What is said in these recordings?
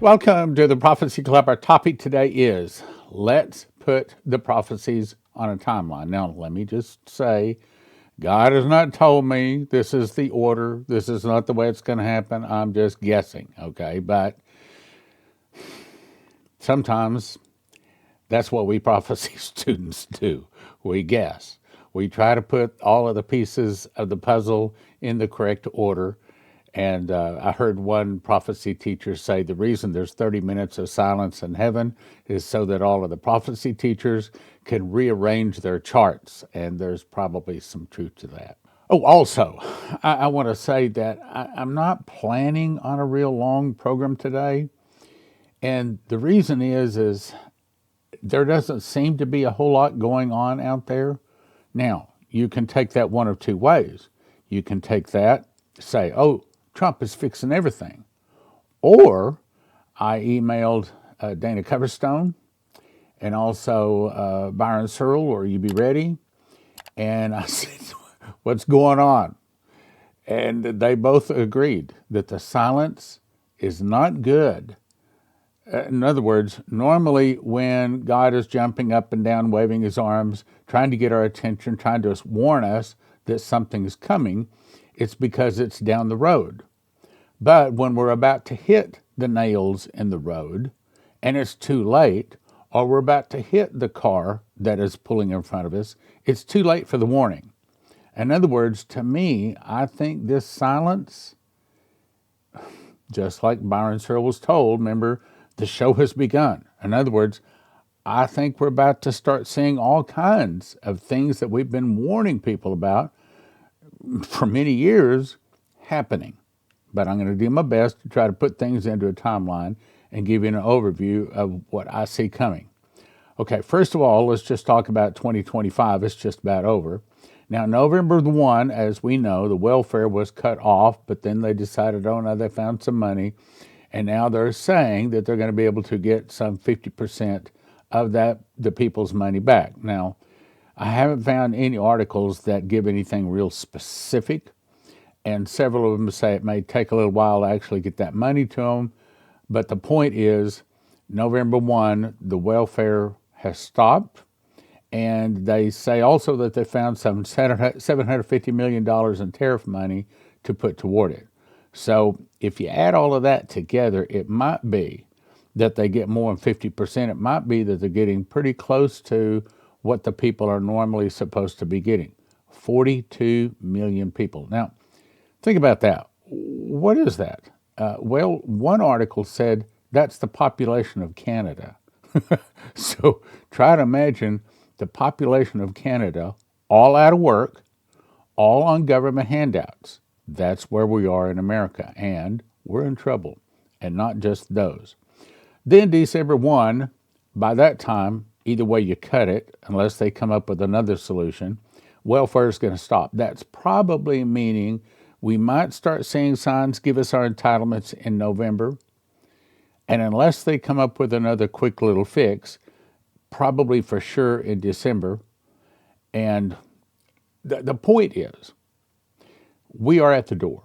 Welcome to the Prophecy Club. Our topic today is let's put the prophecies on a timeline. Now, let me just say, God has not told me this is the order. This is not the way it's going to happen. I'm just guessing, okay? But sometimes that's what we prophecy students do. We guess. We try to put all of the pieces of the puzzle in the correct order. And I heard one prophecy teacher say the reason there's 30 minutes of silence in heaven is so that all of the prophecy teachers can rearrange their charts. And there's probably some truth to that. Oh, also, I want to say that I'm not planning on a real long program today. And the reason is there doesn't seem to be a whole lot going on out there. Now, you can take that one of two ways. You can take that, say, oh, Trump is fixing everything. Or I emailed Dana Coverstone and also Byron Searle, or you be ready. And I said, what's going on? And they both agreed that the silence is not good. In other words, normally when God is jumping up and down, waving his arms, trying to get our attention, trying to warn us that something is coming, it's because it's down the road. But when we're about to hit the nails in the road and it's too late, or we're about to hit the car that is pulling in front of us, it's too late for the warning. In other words, to me, I think this silence, just like Byron Searle was told, remember, the show has begun. In other words, I think we're about to start seeing all kinds of things that we've been warning people about for many years happening. But I'm going to do my best to try to put things into a timeline and give you an overview of what I see coming. Okay, first of all, let's just talk about 2025. It's just about over. Now, November the 1, as we know, the welfare was cut off, but then they decided, oh no, they found some money. And now they're saying that they're going to be able to get some 50% of the people's money back. Now, I haven't found any articles that give anything real specific, and several of them say it may take a little while to actually get that money to them. But the point is, November 1, the welfare has stopped, and they say also that they found some $750 million in tariff money to put toward it. So if you add all of that together, it might be that they get more than 50%. It might be that they're getting pretty close to what the people are normally supposed to be getting. 42 million people. Now, think about that. What is that? Well, one article said that's the population of Canada. So try to imagine the population of Canada all out of work, all on government handouts. That's where we are in America, and we're in trouble, and not just those. Then December 1, by that time, either way you cut it, unless they come up with another solution, welfare is going to stop. That's probably meaning we might start seeing signs give us our entitlements in November, and unless they come up with another quick little fix, probably for sure in December. And the point is, we are at the door.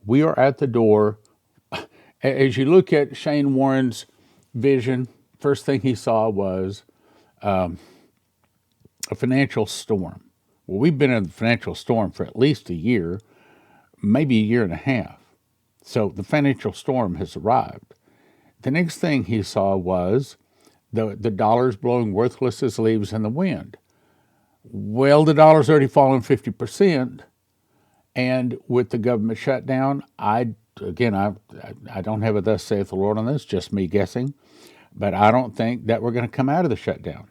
We are at the door. As you look at Shane Warren's vision, first thing he saw was a financial storm. Well, we've been in the financial storm for at least a year, maybe a year and a half. So the financial storm has arrived. The next thing he saw was the dollar's blowing worthless as leaves in the wind. Well, the dollar's already fallen 50%. And with the government shutdown, I don't have a thus saith the Lord on this, just me guessing, but I don't think that we're going to come out of the shutdown.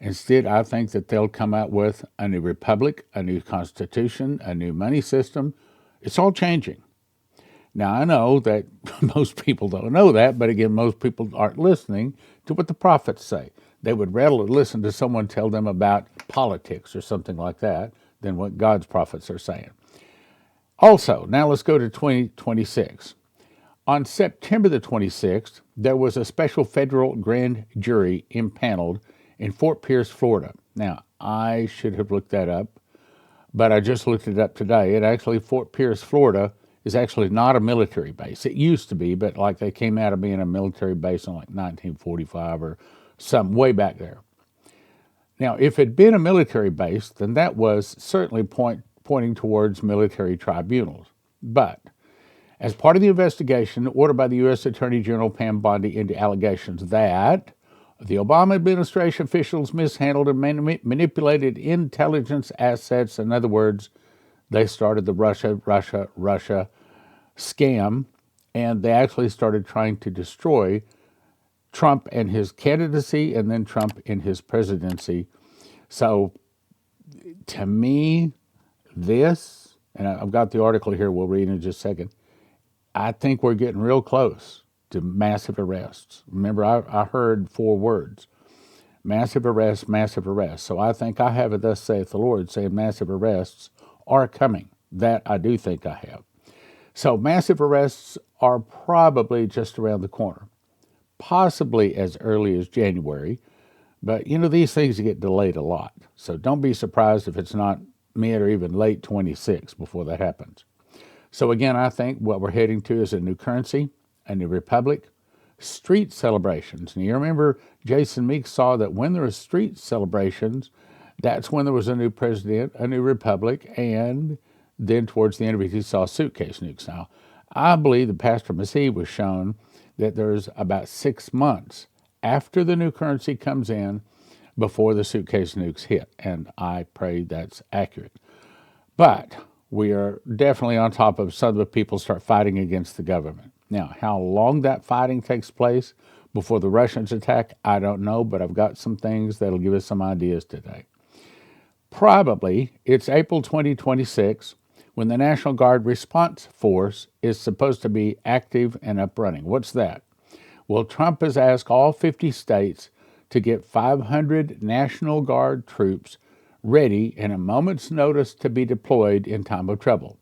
Instead, I think that they'll come out with a new republic, a new constitution, a new money system. It's all changing. Now, I know that most people don't know that, but again, most people aren't listening to what the prophets say. They would rather listen to someone tell them about politics or something like that than what God's prophets are saying. Also, now let's go to 2026. On September the 26th, there was a special federal grand jury impaneled in Fort Pierce, Florida. Now, I should have looked that up, but I just looked it up today. It actually, Fort Pierce, Florida, is actually not a military base. It used to be, but like they came out of being a military base in like 1945 or something way back there. Now, if it had been a military base, then that was certainly pointing towards military tribunals. But as part of the investigation ordered by the U.S. Attorney General Pam Bondi into allegations that the Obama administration officials mishandled and manipulated intelligence assets. In other words, they started the Russia scam, and they actually started trying to destroy Trump and his candidacy and then Trump in his presidency. So to me, this, and I've got the article here we'll read in just a second, I think we're getting real close to massive arrests. Remember, I heard 4 words: massive arrests, massive arrests. So I think I have it, thus saith the Lord, saying massive arrests are coming. That I do think I have. So massive arrests are probably just around the corner, possibly as early as January. But, these things get delayed a lot. So don't be surprised if it's not mid or even late 26 before that happens. So again, I think what we're heading to is a new currency, a new republic, street celebrations. And you remember Jason Meeks saw that when there were street celebrations, that's when there was a new president, a new republic, and then towards the end of it, he saw suitcase nukes. Now, I believe that Pastor Massey was shown that there's about 6 months after the new currency comes in before the suitcase nukes hit, and I pray that's accurate. But we are definitely on top of some of the people start fighting against the government. Now, how long that fighting takes place before the Russians attack, I don't know, but I've got some things that'll give us some ideas today. Probably it's April 2026 when the National Guard Response Force is supposed to be active and up running. What's that? Well, Trump has asked all 50 states to get 500 National Guard troops ready in a moment's notice to be deployed in time of trouble.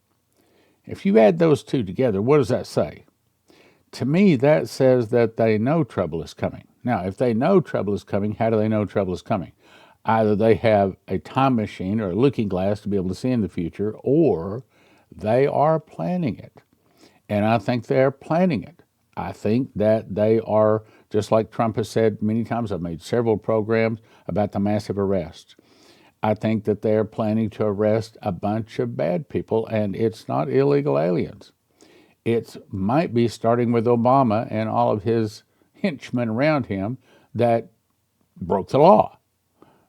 If you add those two together, what does that say? To me, that says that they know trouble is coming. Now, if they know trouble is coming, how do they know trouble is coming? Either they have a time machine or a looking glass to be able to see in the future, or they are planning it. And I think they're planning it. I think that they are, just like Trump has said many times, I've made several programs about the massive arrests. I think that they're planning to arrest a bunch of bad people, and it's not illegal aliens. It might be starting with Obama and all of his henchmen around him that broke the law.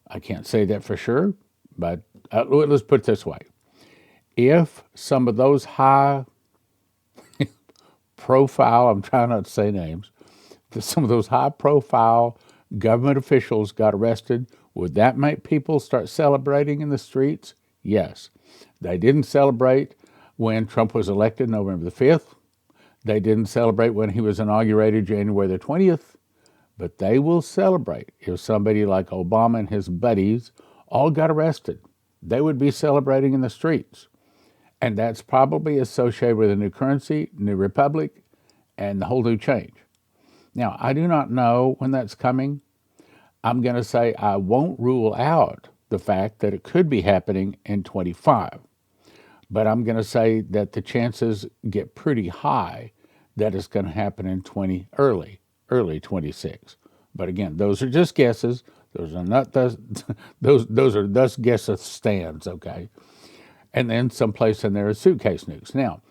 I can't say that for sure, but let's put it this way. If some of those high profile, I'm trying not to say names, some of those high profile government officials got arrested, would that make people start celebrating in the streets? Yes. They didn't celebrate when Trump was elected November the 5th. They didn't celebrate when he was inaugurated January the 20th. But they will celebrate if somebody like Obama and his buddies all got arrested. They would be celebrating in the streets. And that's probably associated with a new currency, new republic, and the whole new change. Now, I do not know when that's coming. I'm going to say I won't rule out the fact that it could be happening in 25. But I'm going to say that the chances get pretty high that it's going to happen in early 26. But again, those are just guesses. Those are not those are thus guesses stands, okay? And then someplace in there is suitcase nukes. Now,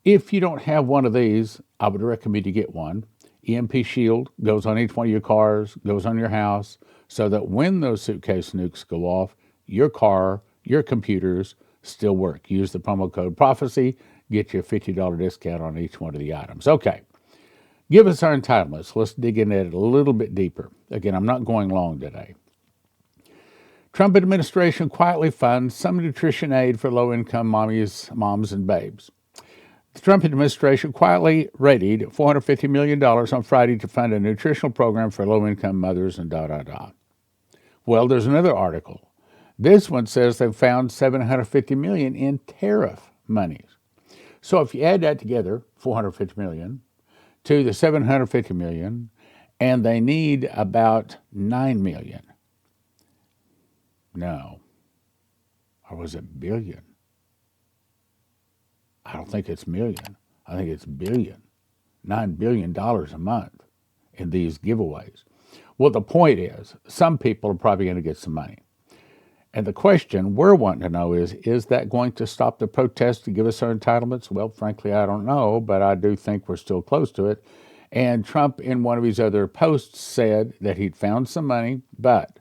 if you don't have one of these, I would recommend you get one. EMP Shield goes on each one of your cars, goes on your house, so that when those suitcase nukes go off, your car, your computers still work. Use the promo code Prophecy, get you a $50 discount on each one of the items. Okay, give us our entitlements. Let's dig into it a little bit deeper. Again, I'm not going long today. Trump administration quietly funds some nutrition aid for low-income moms and babes. The Trump administration quietly readied $450 million on Friday to fund a nutritional program for low-income mothers and . Well, there's another article. This one says they've found $750 million in tariff monies. So if you add that together, $450 million, to the $750 million, and they need about $9 million. No. Or was it billion? I don't think it's million. I think it's billion. $9 billion a month in these giveaways. Well, the point is, some people are probably going to get some money. And the question we're wanting to know is that going to stop the protests to give us our entitlements? Well, frankly, I don't know, but I do think we're still close to it. And Trump, in one of his other posts, said that he'd found some money, but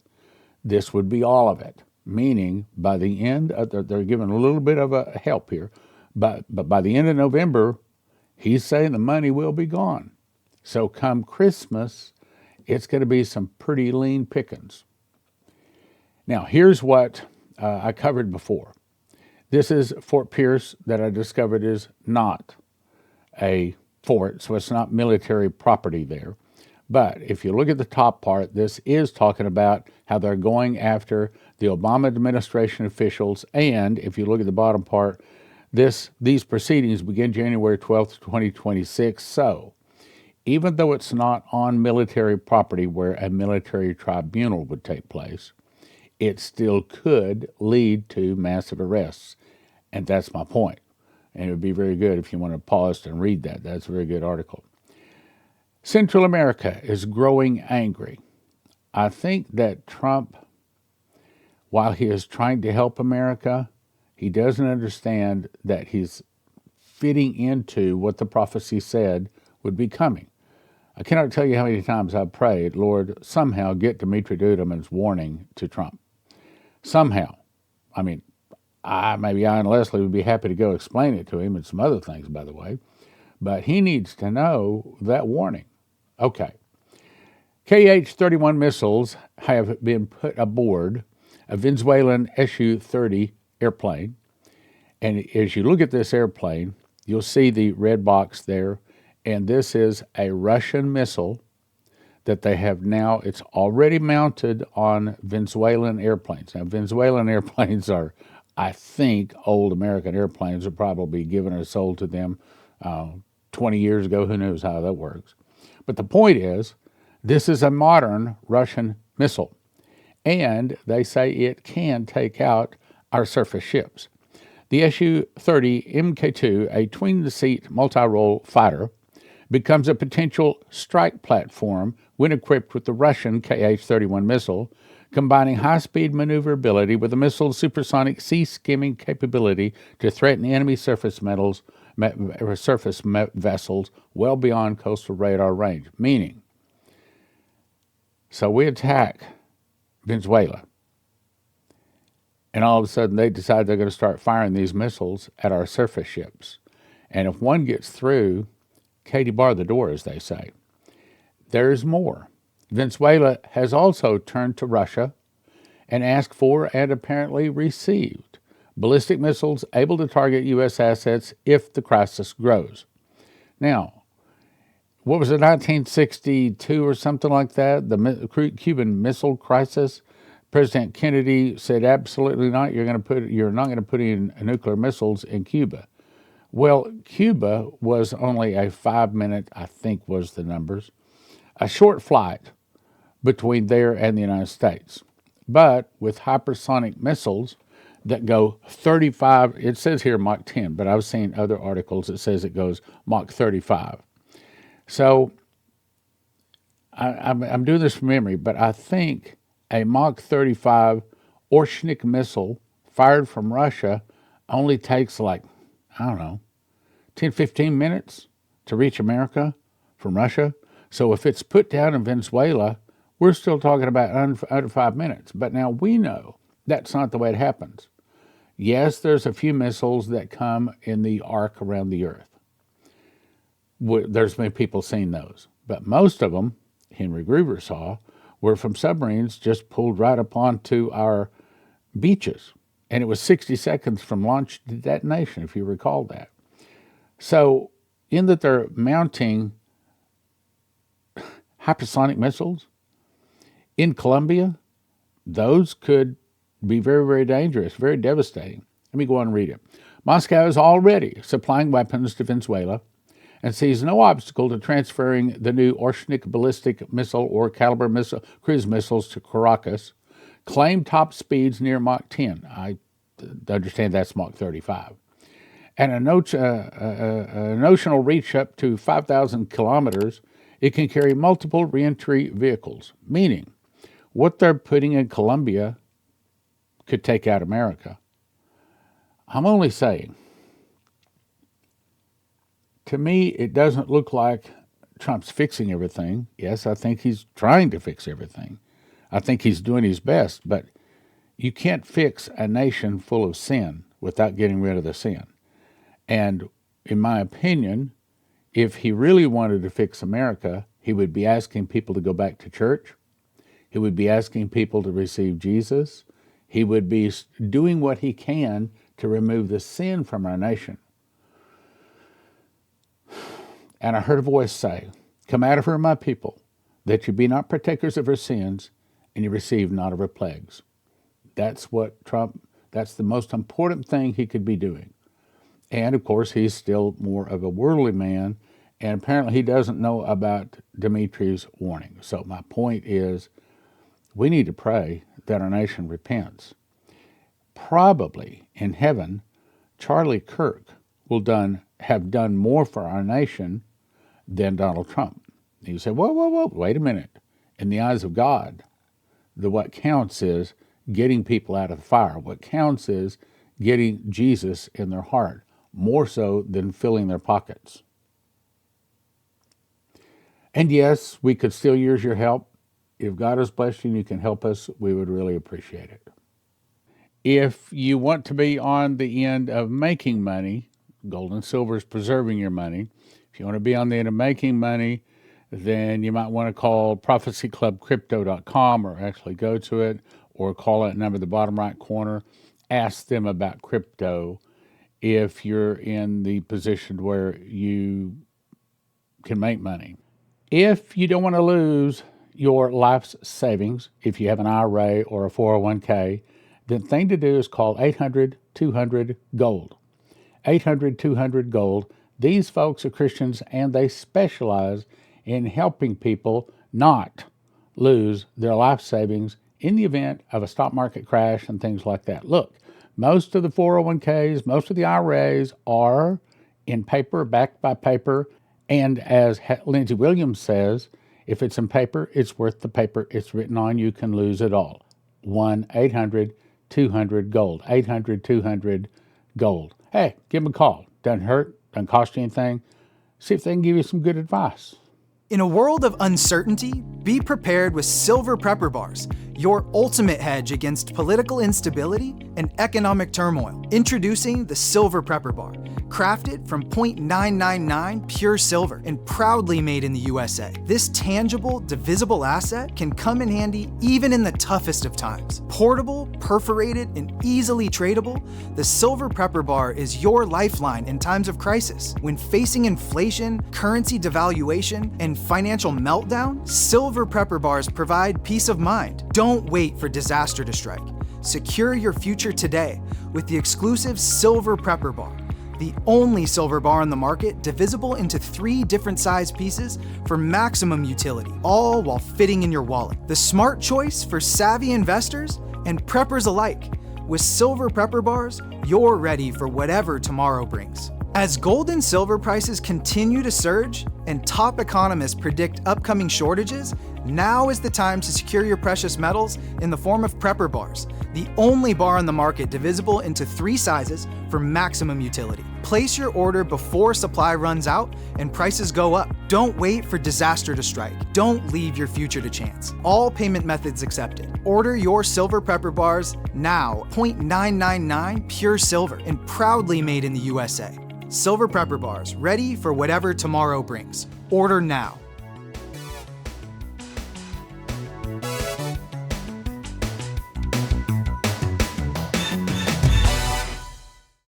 this would be all of it. Meaning, by the end, they're giving a little bit of a help here, but by the end of November, he's saying the money will be gone. So come Christmas, it's going to be some pretty lean pickings. Now, here's what I covered before. This is Fort Pierce that I discovered is not a fort, so it's not military property there. But if you look at the top part, this is talking about how they're going after the Obama administration officials. And if you look at the bottom part, these proceedings begin January 12th, 2026. So even though it's not on military property where a military tribunal would take place, it still could lead to massive arrests. And that's my point. And it would be very good if you want to pause and read that. That's a very good article. Central America is growing angry. I think that Trump, while he is trying to help America, he doesn't understand that he's fitting into what the prophecy said would be coming. I cannot tell you how many times I've prayed, Lord, somehow get Dimitri Duduman's warning to Trump. Somehow. I mean, maybe I and Leslie would be happy to go explain it to him and some other things, by the way. But he needs to know that warning. Okay. KH-31 missiles have been put aboard a Venezuelan Su-30 airplane. And as you look at this airplane, you'll see the red box there. And this is a Russian missile that they have now, it's already mounted on Venezuelan airplanes. Now, Venezuelan airplanes are, I think, old American airplanes are probably given or sold to them 20 years ago. Who knows how that works? But the point is, this is a modern Russian missile. And they say it can take out our surface ships. The Su-30 Mk2, a tween-the-seat multi-role fighter, becomes a potential strike platform when equipped with the Russian KH-31 missile, combining high-speed maneuverability with the missile's supersonic sea-skimming capability to threaten enemy surface vessels well beyond coastal radar range. Meaning, so we attack Venezuela, and all of a sudden they decide they're going to start firing these missiles at our surface ships. And if one gets through, Katie bar the door, as they say. There's more. Venezuela has also turned to Russia and asked for and apparently received ballistic missiles able to target U.S. assets if the crisis grows. Now, what was it, 1962 or something like that, the Cuban Missile Crisis? President Kennedy said, absolutely not, you're not going to put in nuclear missiles in Cuba. Well, Cuba was only a 5-minute, I think was the numbers, a short flight between there and the United States. But with hypersonic missiles that go 35, it says here Mach 10, but I've seen other articles that says it goes Mach 35. So I'm doing this from memory, but I think a Mach 35 Oshnik missile fired from Russia only takes like, I don't know, 10, 15 minutes to reach America from Russia. So if it's put down in Venezuela, we're still talking about under 5 minutes. But now we know that's not the way it happens. Yes, there's a few missiles that come in the arc around the Earth. There's been people seen those. But most of them, Henry Gruver saw, were from submarines just pulled right up onto our beaches. And it was 60 seconds from launch to detonation, if you recall that. So, in that they're mounting hypersonic missiles in Colombia, those could be very, very dangerous, very devastating. Let me go on and read it. Moscow is already supplying weapons to Venezuela and sees no obstacle to transferring the new Oshnik ballistic missile or caliber missile, cruise missiles to Caracas, claim top speeds near Mach 10. I understand that's Mach 35. and a notional reach up to 5,000 kilometers, it can carry multiple reentry vehicles, meaning what they're putting in Colombia could take out America. I'm only saying, to me, it doesn't look like Trump's fixing everything. Yes, I think he's trying to fix everything. I think he's doing his best, but you can't fix a nation full of sin without getting rid of the sin. And in my opinion, if he really wanted to fix America, he would be asking people to go back to church. He would be asking people to receive Jesus. He would be doing what he can to remove the sin from our nation. And I heard a voice say, "Come out of her, my people, that you be not partakers of her sins, and you receive not of her plagues." That's the most important thing he could be doing. And of course, he's still more of a worldly man, and apparently he doesn't know about Dimitri's warning. So my point is, we need to pray that our nation repents. Probably in heaven, Charlie Kirk will have done more for our nation than Donald Trump. You say, whoa, wait a minute. In the eyes of God, what counts is getting people out of the fire. What counts is getting Jesus in their heart, more so than filling their pockets. And yes, we could still use your help. If God has blessed you and you can help us, we would really appreciate it. If you want to be on the end of making money, gold and silver is preserving your money. If you want to be on the end of making money, then you might want to call prophecyclubcrypto.com, or actually go to it, or call that number at the bottom right corner. Ask them about crypto if you're in the position where you can make money. If you don't want to lose your life's savings, if you have an IRA or a 401k, the thing to do is call 800-200-GOLD. 800-200-GOLD. These folks are Christians, and they specialize in helping people not lose their life savings in the event of a stock market crash and things like that. Look, most of the 401ks, most of the IRAs are in paper, backed by paper, and as Lindsey Williams says, if it's in paper, it's worth the paper it's written on. You can lose it all. 1-800-200-GOLD. 800-200-GOLD. Hey, give them a call. Doesn't hurt, doesn't cost you anything. See if they can give you some good advice. In a world of uncertainty, be prepared with Silver Prepper Bars, your ultimate hedge against political instability and economic turmoil. Introducing the Silver Prepper Bar, crafted from 0.999 pure silver and proudly made in the USA. This tangible, divisible asset can come in handy even in the toughest of times. Portable, perforated, and easily tradable, the Silver Prepper Bar is your lifeline in times of crisis. When facing inflation, currency devaluation, and financial meltdown, Silver Prepper Bars provide peace of mind. Don't wait for disaster to strike. Secure your future today with the exclusive Silver Prepper Bar, the only silver bar on the market divisible into 3 different size pieces for maximum utility, all while fitting in your wallet. The smart choice for savvy investors and preppers alike. With Silver Prepper Bars, you're ready for whatever tomorrow brings. As gold and silver prices continue to surge and top economists predict upcoming shortages, now is the time to secure your precious metals in the form of Prepper Bars, the only bar on the market divisible into 3 sizes for maximum utility. Place your order before supply runs out and prices go up. Don't wait for disaster to strike. Don't leave your future to chance. All payment methods accepted. Order your Silver Prepper Bars now, 0.999 pure silver and proudly made in the USA. Silver Prepper Bars, ready for whatever tomorrow brings. Order now.